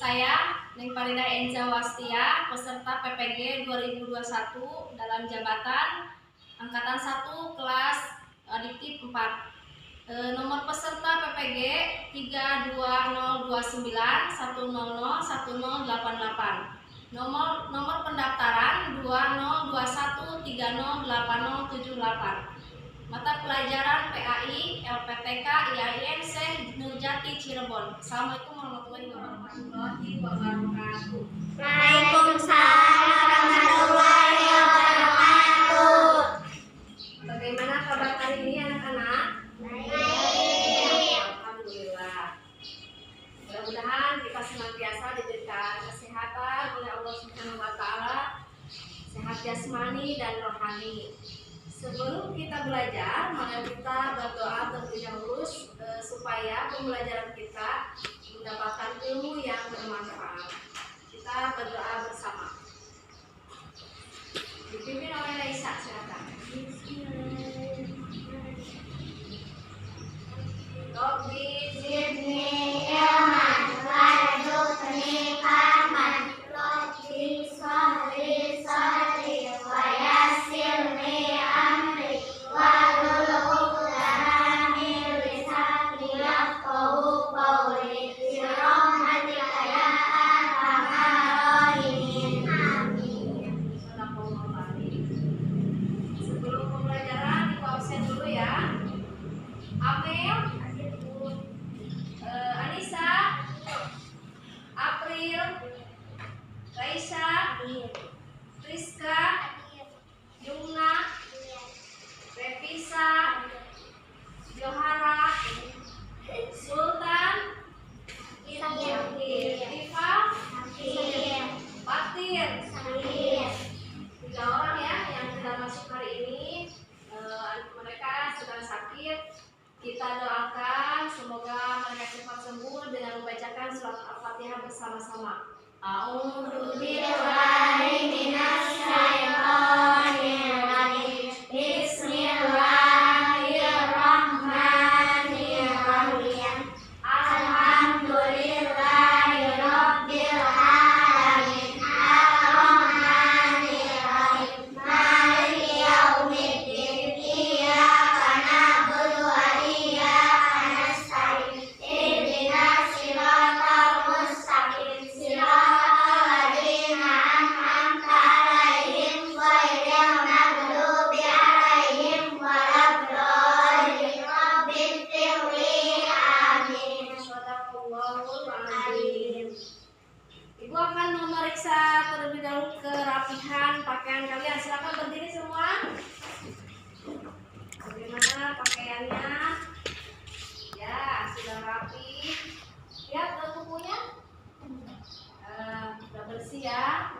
Saya, Neng Farida Enza Wastia, peserta PPG 2021 dalam jabatan Angkatan 1 kelas adiktif 4. Nomor peserta PPG 3202910010088. Nomor pendaftaran 2021308078. Mata pelajaran PAI, LPTK, IAIN, Syekh Nurjati, Cirebon. Assalamualaikum warahmatullahi wabarakatuh. Waalaikumsalam warahmatullahi wabarakatuh. Bagaimana kabar hari ini anak-anak? Baik. Alhamdulillah. Mudah-mudahan kita senantiasa diberikan kesehatan oleh Allah Subhanahu wa taala, sehat jasmani dan rohani. Sebelum kita belajar, maka kita berdoa terlebih dahulu supaya pembelajaran kita mendapatkan ilmu yang bermanfaat. Kita berdoa bersama. Dipimpin oleh Raisa, silakan. Rabbi Zidni ilman warzuqni fahman. Rabbi shrah sadri wa yassirli amri wahlul 'uqdatam min lisani yafqahu qawli. Birahmatika ya arhamar rahimin. Amin. Sebelum pembelajaran, Ibu absen dulu ya. Amel, Anissa, April, Raisa, Rizka, Yumna, Revisa, Johara, Sultan, Diva, Fatir. 3 orang ya yang sudah masuk hari ini. Mereka sedang sakit. Kita doakan semoga mereka cepat sembuh dengan membacakan surat Al-Fatihah bersama-sama. A'udzu billahi minasy syaithanir rajim. Bismillahirrahmanirrahim. Alhamdulillahi rabbil alamin. Arrahmanir rahim. Maliki yaumiddin. Iyyaka na'budu wa iyyaka nasta'in. Ihdinas siratal mustaqim. Siratal ladzina an'amta 'alaihim ghairil maghdubi 'alaihim waladdallin. Rabbighfirli. Amin. Shadaqallahul Azim. Ibu akan memeriksa terlebih dahulu kerapihan pakaian kalian. Silakan berdiri semua. Bagaimana pakaiannya? Ya, sudah rapi. Lihat bukunya. Sudah bersih ya.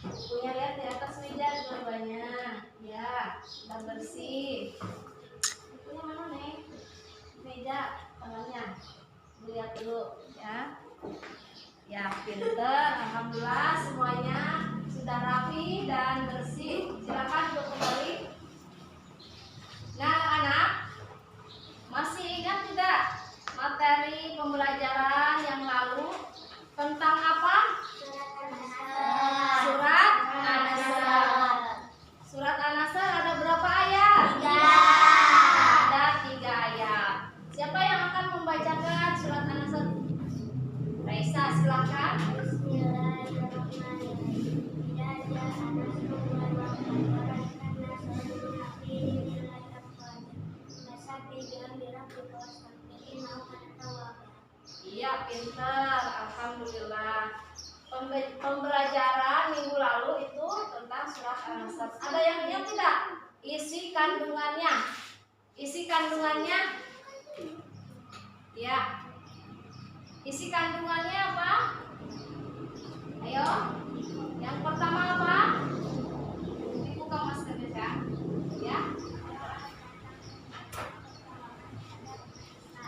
Bukunya lihat di atas meja dua-duanya. Ya, sudah bersih. Bukunya mana nih? Meja tangannya. Lihat dulu ya. Ya, pinter. Alhamdulillah semuanya sudah rapi dan bersih. Silakan untuk kembali. Nah, anak-anak, masih ingat tidak materi pembelajaran yang lalu tentang apa? Surat An-Nasr. Surat An-Nasr ada berapa ayat? 3. Ada 3 ayat. Siapa yang akan membacakan surat An-Nasr? Raisa, silakan. Bismillahirrahmanirrahim. Ya ja'an nasrullahi wal fath wa ra'aitan nasa yadkhuluna fi dinillahi afwaja. Fasabbih bihamdi rabbika wastaghfirhu innahu kana tawwaba. Iya, pinter. Alhamdulillah. Pembelajaran minggu lalu itu tentang surat An-Nasr. Ada yang ingat tidak? Isi kandungannya. Isi kandungannya. Ya. Isi kandungannya apa? Ayo. Yang pertama apa? Dibuka maskernya ya.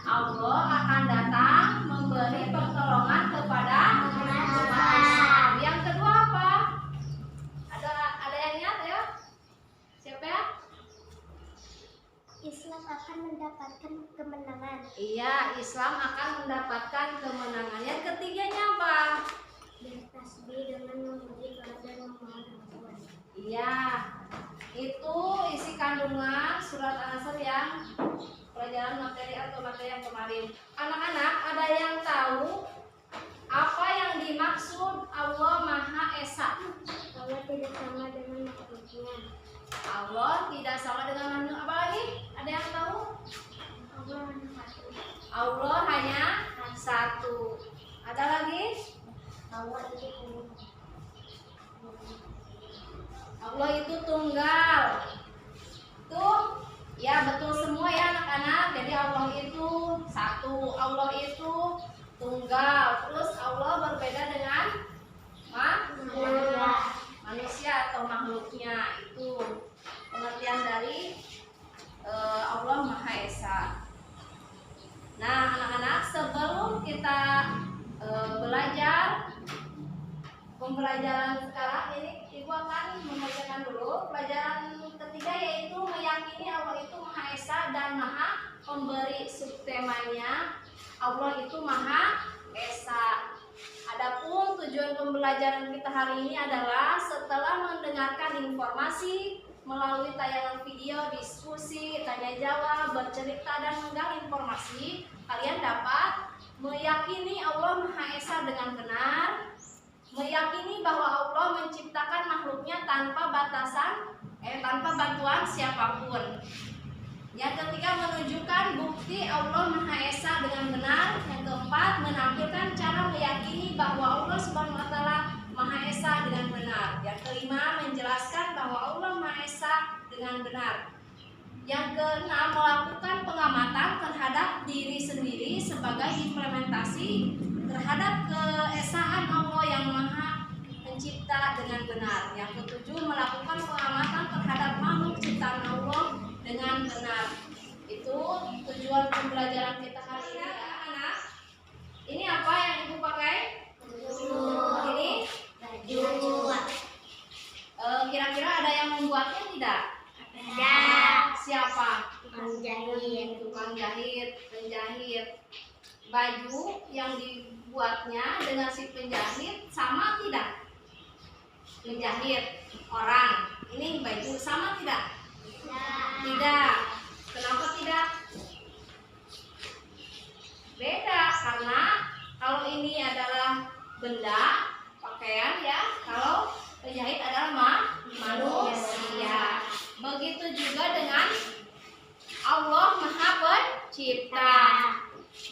Allah akan datang memberi pertolongan kepada umat Islam. Yang kedua apa? Ada yang ingat ya? Siapa ya? Islam akan mendapatkan kemenangan. Iya, Islam akan mendapatkan kemenangan. Yang ketiganya apa? yang pelajaran materi atau materi yang kemarin. Anak-anak, ada yang tahu apa yang dimaksud Allah Maha Esa? Allah tidak sama dengan makhluknya. Allah tidak sama dengan makhluk. Apa lagi? Ada yang tahu? Allah hanya satu. Allah hanya satu. Ada lagi? Allah itu tunggal. Allah itu tunggal. Tuh, ya betul semua ya anak-anak. Jadi Allah itu satu, Allah itu tunggal. Terus Allah berbeda dengan manusia atau makhluknya. Itu pengertian dari Allah Maha Esa. Nah, anak-anak, sebelum kita belajar pembelajaran sekarang ini, Ibu akan membacakan dulu pelajaran ketiga, yaitu meyakini Allah itu Maha Esa dan Maha Pemberi. Subtemanya Allah itu Maha Esa. Adapun tujuan pembelajaran kita hari ini adalah setelah mendengarkan informasi melalui tayangan video, diskusi, tanya jawab, bercerita dan menggali informasi, kalian dapat meyakini Allah Maha Esa dengan benar, meyakini bahwa Allah menciptakan makhluknya tanpa tanpa bantuan siapapun. Yang ketiga, menunjukkan bukti Allah Maha Esa dengan benar. Yang keempat, menampilkan cara meyakini bahwa Allah Subhanahu wa Ta'ala Maha Esa dengan benar. Yang kelima, menjelaskan bahwa Allah Maha Esa dengan benar. Yang keenam, melakukan pengamatan terhadap diri sendiri sebagai implementasi terhadap keesaan Allah yang Maha Pencipta dengan benar. Yang ketujuh, melakukan pengamatan terhadap makhluk ciptaan Allah dengan benar. Itu tujuan pembelajaran kita hari ini ya anak. Ini apa yang Ibu pakai? Ini Baju. Kira-kira ada yang membuatnya tidak? Ada. Siapa? Tukang jahit. Tukang jahit, penjahit. Baju yang dibuatnya dengan si penjahit sama tidak? Penjahit orang. Ini baju sama tidak? Tidak. Kenapa tidak? Beda, karena kalau ini adalah benda, pakaian ya. Kalau penjahit adalah manusia. Begitu juga dengan Allah Maha Pencipta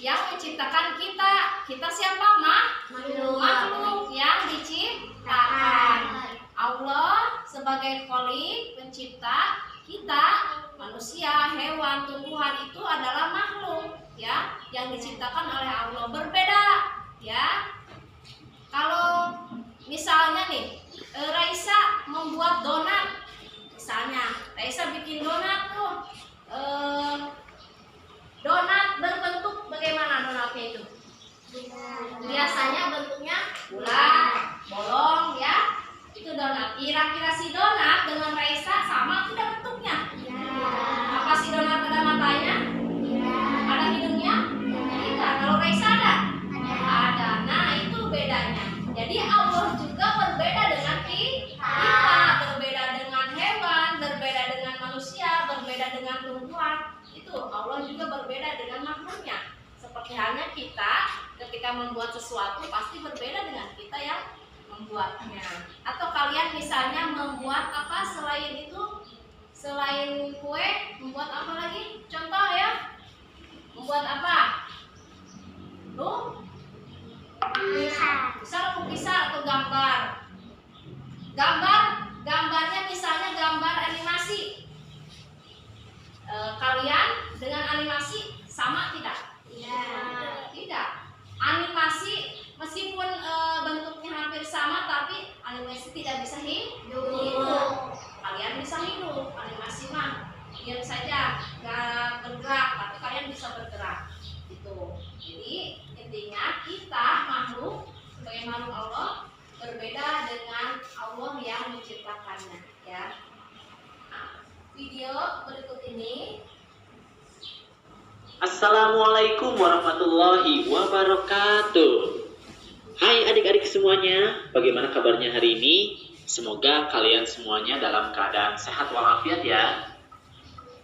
yang menciptakan kita. Kita siapa? Makhluk yang diciptakan. Allah sebagai Khalik, pencipta kita, manusia, hewan, tumbuhan itu adalah makhluk ya yang diciptakan oleh Allah. Berbeda ya. Kalau misalnya nih Raisa membuat donat, misalnya Raisa bikin donat tuh, donat berbentuk bagaimana donatnya itu? Biasanya bentuknya bulat, bolong ya. Itu donat. Kira-kira si donat dengan Raisa sama tidak bentuknya? Apa si donat ada matanya? Ada hidungnya? Tidak. Kalau Raisa ada? Ada. Nah, itu bedanya. Jadi Allah juga berbeda dengan kita, berbeda dengan hewan, berbeda dengan manusia, berbeda dengan tumbuhan. Itu Allah juga berbeda dengan makhluknya. Seperti halnya kita ketika membuat sesuatu pasti berbeda dengan kita yang membuatnya. Atau kalian misalnya membuat apa selain itu? Selain kue, membuat apa lagi? Contoh ya. Membuat apa? Bisa lukisan atau gambar. Gambarnya misalnya gambar animasi. Kalian dengan animasi sama tidak? Tidak. Animasi meskipun bentuknya hampir sama, tapi animasi tidak bisa hidup. Kalian bisa hidup. Animasi mah diam saja, nggak bergerak, tapi kalian bisa bergerak. Gitu. Jadi intinya kita makhluk sebagai makhluk Allah berbeda dengan Allah yang menciptakannya. Ya. Nah, video berikut ini. Assalamualaikum warahmatullahi wabarakatuh. Hai adik-adik semuanya, bagaimana kabarnya hari ini? Semoga kalian semuanya dalam keadaan sehat walafiat ya.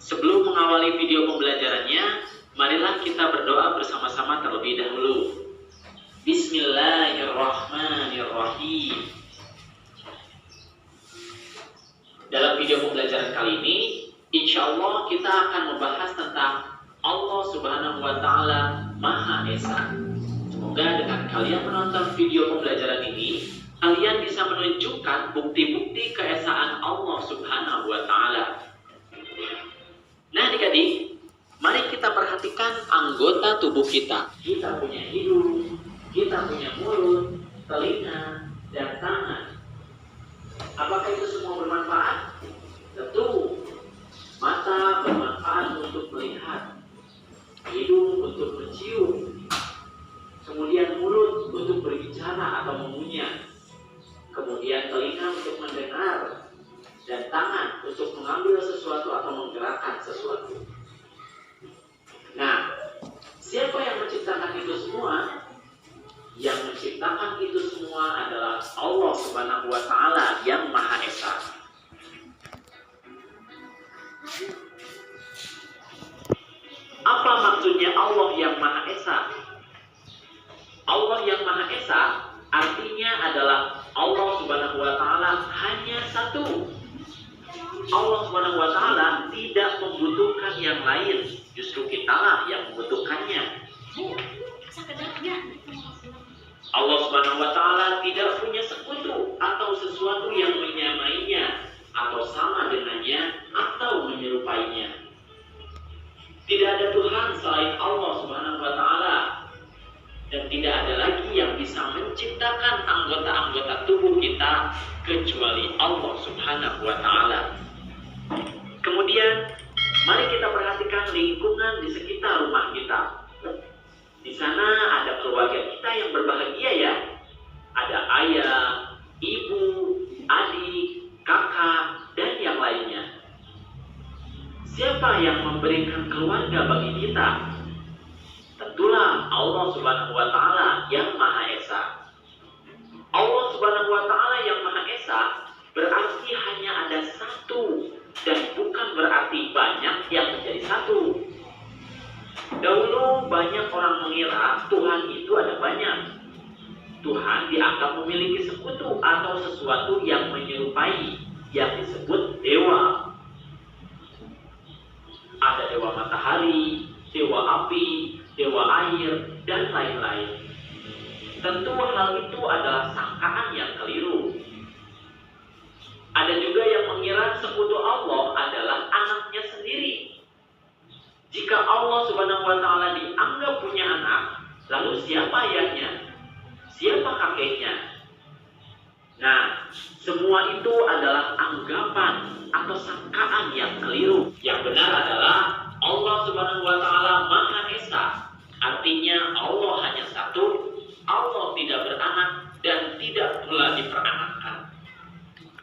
Sebelum mengawali video pembelajarannya, marilah kita berdoa bersama-sama terlebih dahulu. Bismillahirrahmanirrahim. Dalam video pembelajaran kali ini, insya Allah kita akan membahas tentang Allah Subhanahu wa Ta'ala Maha Esa. Semoga dengan kalian menonton video pembelajaran ini, kalian bisa menunjukkan bukti-bukti keesaan Allah Subhanahu wa Ta'ala. Nah, adik-adik, mari kita perhatikan anggota tubuh kita. Kita punya hidung, kita punya mulut, telinga, dan tangan. Apakah itu semua bermanfaat? Tentu. Mata bermanfaat untuk melihat, hidung untuk mencium, kemudian mulut untuk berbicara atau mengunyah, kemudian telinga untuk mendengar, dan tangan untuk mengambil sesuatu atau menggerakkan sesuatu. Nah, siapa yang menciptakan itu semua? Yang menciptakan itu semua adalah Allah Subhanahu wa Ta'ala yang Maha Esa. Apa maksudnya Allah yang Maha Esa? Allah yang Maha Esa artinya adalah Allah Subhanahu wa Ta'ala hanya satu. Allah Subhanahu wa Ta'ala tidak membutuhkan yang lain, justru kitalah yang membutuhkannya. Allah Subhanahu wa Ta'ala tidak punya sekutu atau sesuatu yang menyamainya atau sama dengannya atau menyerupainya. Tidak ada Tuhan selain Allah Subhanahu wa Ta'ala, dan tidak ada lagi yang bisa menciptakan anggota-anggota tubuh kita kecuali Allah Subhanahu wa Ta'ala. Kemudian, mari kita perhatikan lingkungan di sekitar rumah kita. Di sana ada keluarga kita yang berbahagia ya. Ada ayah, ibu, adik, kakak, dan yang lainnya. Siapa yang memberikan keluarga bagi kita? Tentulah Allah Subhanahu wa Ta'ala yang Maha Esa. Allah Subhanahu wa Ta'ala yang Maha Esa berarti hanya ada satu, dan bukan berarti banyak yang menjadi satu. Dahulu banyak orang mengira Tuhan itu ada banyak. Tuhan dianggap memiliki sekutu atau sesuatu yang menyerupai, yang disebut dewa. Ada dewa matahari, dewa api, dewa air, dan lain-lain. Tentu hal itu adalah sangkaan yang keliru. Ada juga yang mengira sekutu Allah adalah anaknya sendiri. Jika Allah Subhanahu wa Ta'ala dianggap punya anak, lalu siapa ayahnya? Siapa kakeknya? Nah, semua itu adalah anggapan atau sangkaan yang keliru. Yang benar adalah Allah Subhanahu wa Ta'ala Maha Esa. Artinya Allah hanya satu, Allah tidak beranak dan tidak pula diperanakkan.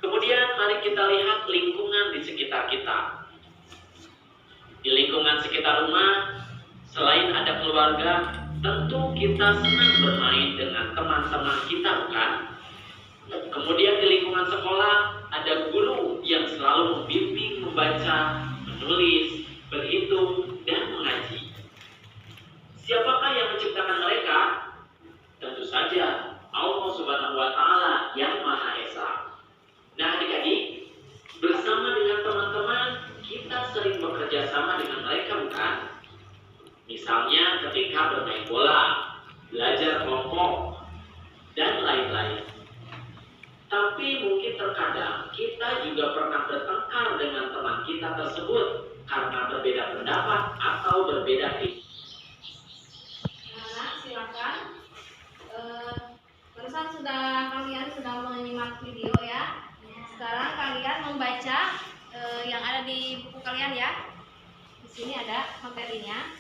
Kemudian mari kita lihat lingkungan di sekitar kita. Di lingkungan sekitar rumah, selain ada keluarga, tentu kita senang bermain dengan teman-teman kita, bukan? Kemudian di lingkungan sekolah, ada guru yang selalu membimbing membaca, menulis, berhitung, dan mengaji. Siapakah yang menciptakan mereka? Tentu saja Allah Subhanahu wa Ta'ala yang Maha Esa. Nah, adik-adik, bersama dengan teman-teman, kita sering bekerja sama dengan mereka, bukan? Misalnya ketika bermain bola, belajar kelompok, dan lain-lain. Tapi mungkin terkadang kita juga pernah bertengkar dengan teman kita tersebut karena berbeda pendapat atau berbeda visi. Anak, silakan. Barusan kalian sudah menyimak video ya. Sekarang kalian membaca yang ada di buku kalian ya. Di sini ada materinya.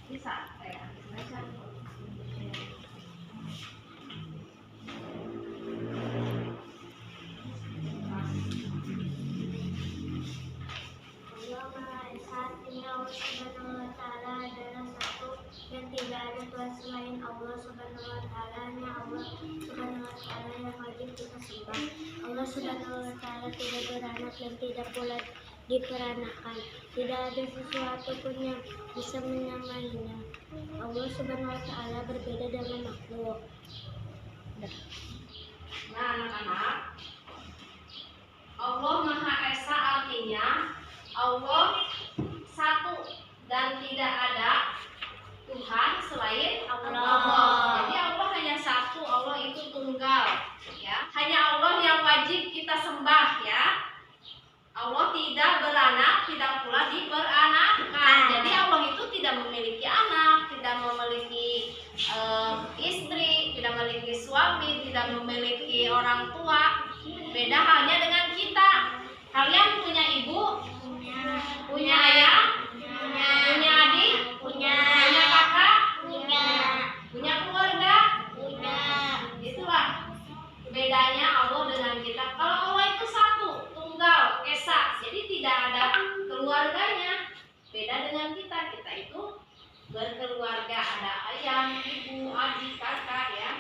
Bisa saya baca. selain Allah Subhanahu wa Ta'ala, hanya Allah Subhanahu wa Ta'ala yang wajib kita sembah. Allah Subhanahu wa Ta'ala tidak beranak dan tidak pula diperanakan. Tidak ada sesuatu pun yang bisa menyamainya. Allah Subhanahu wa Ta'ala berbeda dengan makhluk. Nah, anak-anak, Allah Maha Esa artinya Allah satu dan tidak ada Tuhan selain Allah. Jadi Allah hanya satu, Allah itu tunggal, ya. Hanya Allah yang wajib kita sembah, ya. Allah tidak beranak, tidak pula diperanakan. Jadi Allah itu tidak memiliki anak, tidak memiliki istri, tidak memiliki suami, tidak memiliki orang tua. Beda halnya dengan kita. Kalian punya ibu, punya ayah, punya adik, punya kakak, punya keluarga. Itulah bedanya Allah dengan kita. Kalau Allah itu satu, tunggal, esa, jadi tidak ada keluarganya. Beda dengan kita, kita itu berkeluarga, ada ayah, ibu, adik, kakak, ya.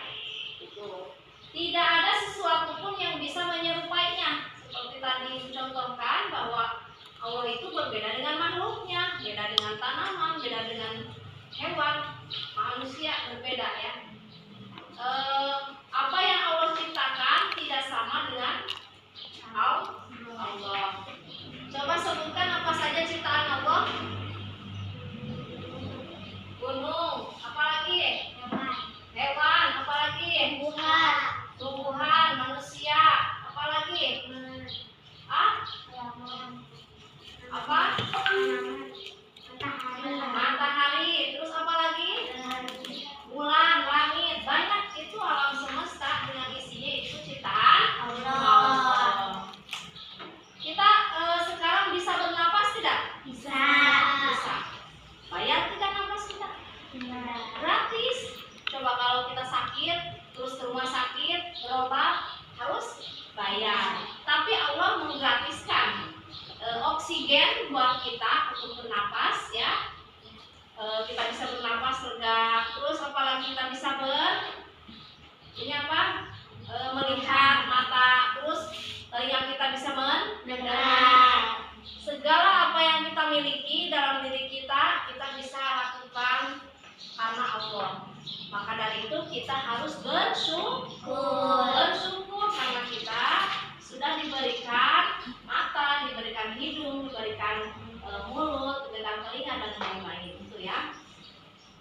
Itu tidak ada sesuatu pun yang bisa menyerupainya. Seperti tadi dicontohkan bahwa Allah itu berbeda dengan makhluknya, beda dengan tanaman, beda dengan hewan, manusia berbeda, ya. Apa yang Allah ciptakan tidak sama dengan Allah. Coba sebutkan apa saja ciptaan Allah. Gunung, apalagi? Hewan, apalagi? Tumbuhan, manusia, apalagi? Apa? Matahari, terus apa lagi? Bulan, langit, banyak. Itu alam semesta dengan isinya itu ciptaan Allah. Kita sekarang bisa bernapas tidak? Bisa. Bayar tidak napas kita? Gratis. Coba kalau kita sakit, terus ke rumah sakit, berobat, harus bayar. Tapi Allah menggratiskan oksigen buat kita untuk bernapas, ya. Kita bisa bernapas lega. Terus apalagi kita bisa melihat mata. Terus yang kita bisa mendengar. Segala apa yang kita miliki dalam diri kita, kita bisa lakukan karena Allah. Maka dari itu kita harus bersyukur karena kita sudah diberikan mata, diberikan hidung, diberikan mulut, diberikan telinga dan lain-lain, itu ya.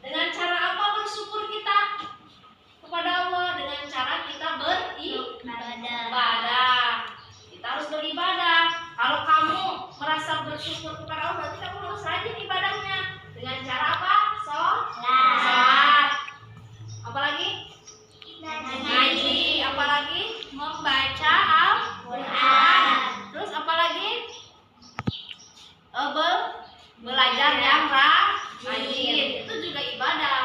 Dengan cara apa bersyukur kita kepada Allah? Dengan cara kita beribadah. Kita harus beribadah. Kalau kamu merasa bersyukur kepada Allah, berarti kamu harus rajin ibadahnya. Dengan cara apa? Sholat. Apalagi? Ngaji. Apalagi? Membaca Al-Quran. Terus apalagi? Belajar yang rajin. Itu juga ibadah.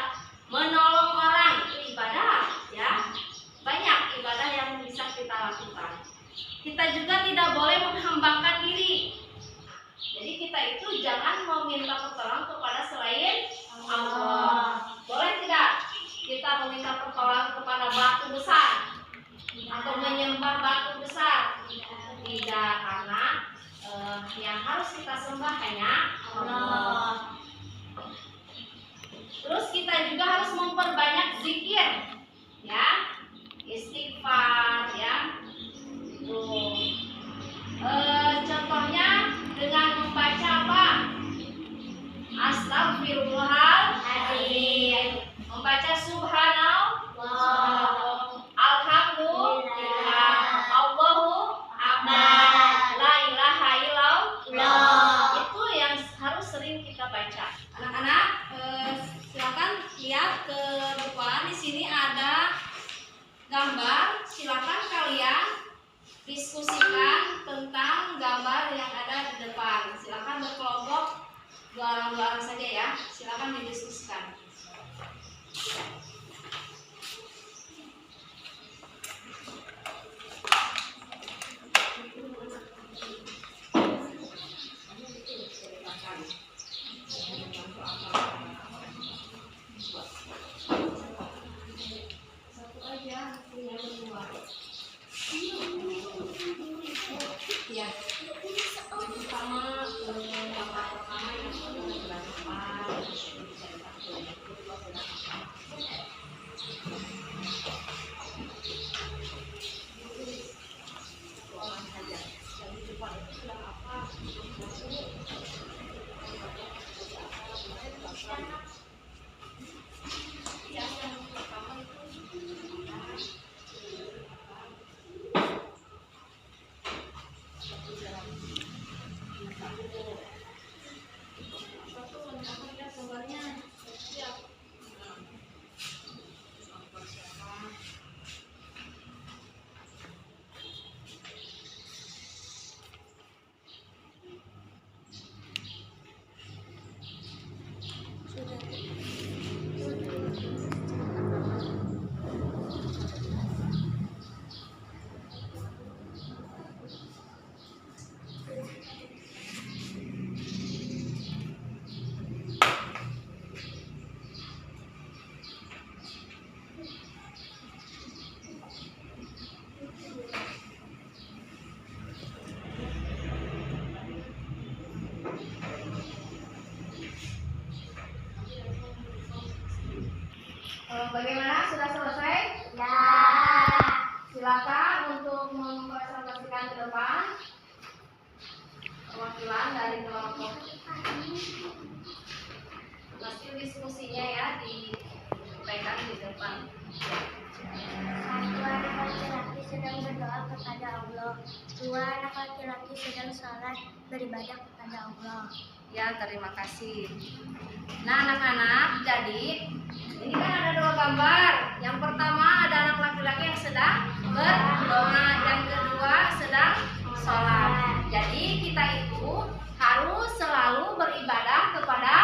Menolong orang itu ibadah, ya. Banyak ibadah yang bisa kita lakukan. Kita juga tidak boleh menghambakan diri. Jadi kita itu jangan meminta pertolongan kepada selain Allah. Boleh tidak kita meminta pertolongan kepada batu besar atau menyembah batu besar? Tidak, karena yang harus kita sembah hanya Allah. Terus kita juga harus memperbanyak zikir, ya, istighfar, ya. Contohnya dengan membaca apa? Astagfirullahaladzim, membaca subhanallah, alhamdulillah, Allahu akbar, la ilaha illallah. Itu yang harus sering kita baca. Anak-anak, silakan lihat ke depan. Di sini ada gambar. Silakan kalian diskusikan tentang gambar yang ada di depan. Silakan berkelompok, dua orang saja, ya. Silakan didiskusikan. Satu aja, yang kedua. Ya, pertama Bagaimana? Sudah selesai? Ya. Silakan untuk mempresentasikan ke depan perwakilan dari kelompok. Hasil diskusinya ya disampaikan di depan. Satu anak laki-laki sedang berdoa kepada Allah. Dua anak laki-laki sedang sholat beribadah kepada Allah. Ya, terima kasih. Nah, anak-anak, jadi ini kan ada dua gambar. Yang pertama ada anak laki-laki yang sedang berdoa, yang kedua sedang sholat. Jadi kita itu harus selalu beribadah kepada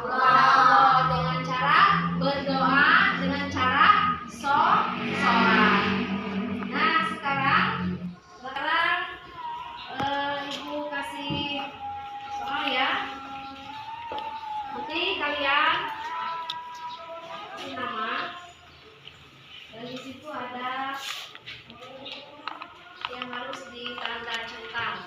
Allah dengan cara berdoa, dengan cara sholat. Nah, sekarang Ibu kasih soal ya. Nanti kalian kasih nama. Dan di situ ada yang harus ditanda centang.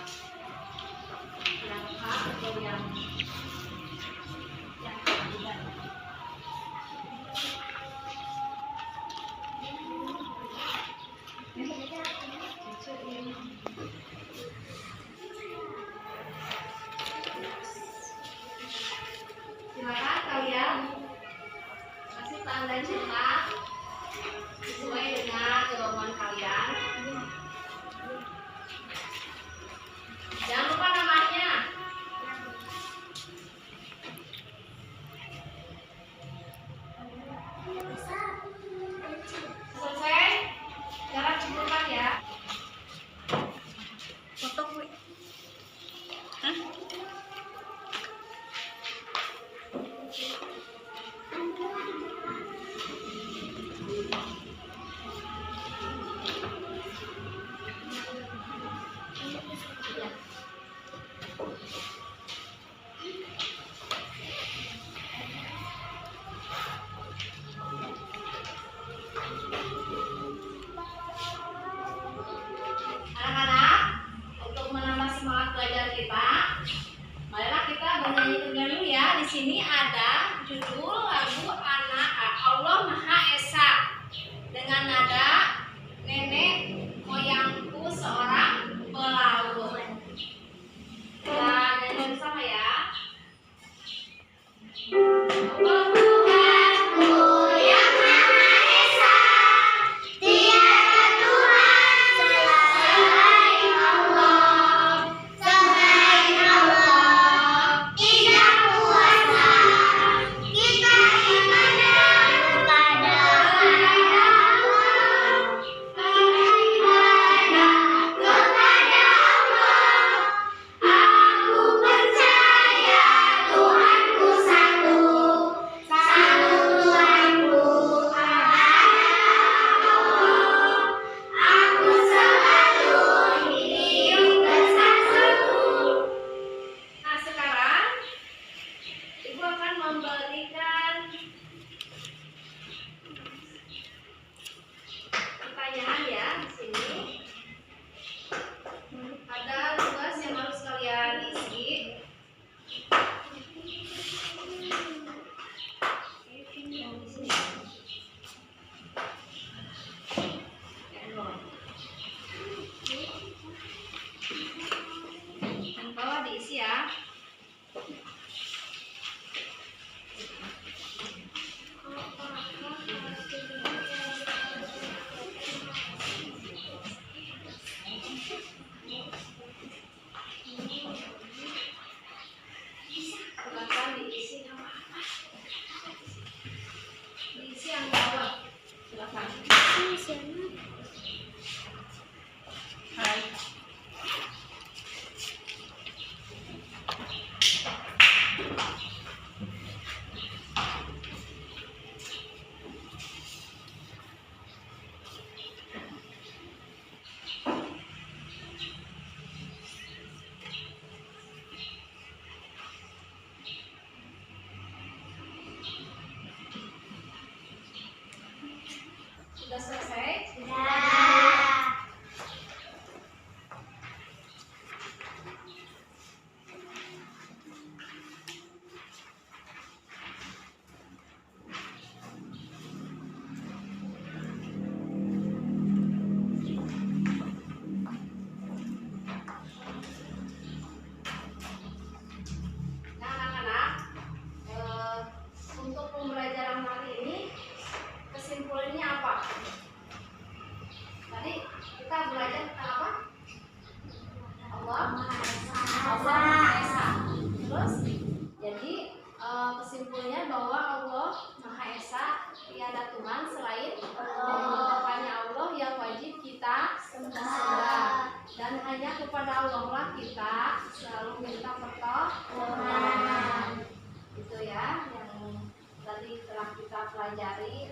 kepada Allah lah kita selalu minta pertolongan. Itu ya yang tadi telah kita pelajari.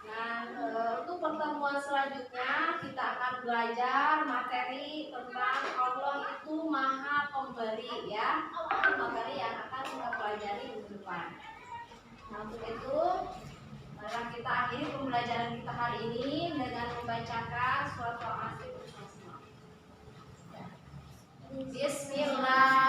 Nah, untuk pertemuan selanjutnya kita akan belajar materi tentang Allah itu Maha Pemberi ya. Materi yang akan kita pelajari minggu depan. Nah, untuk itu marilah kita akhiri pembelajaran kita hari ini dengan membacakan surat Al-Asr bersama. Bismillah.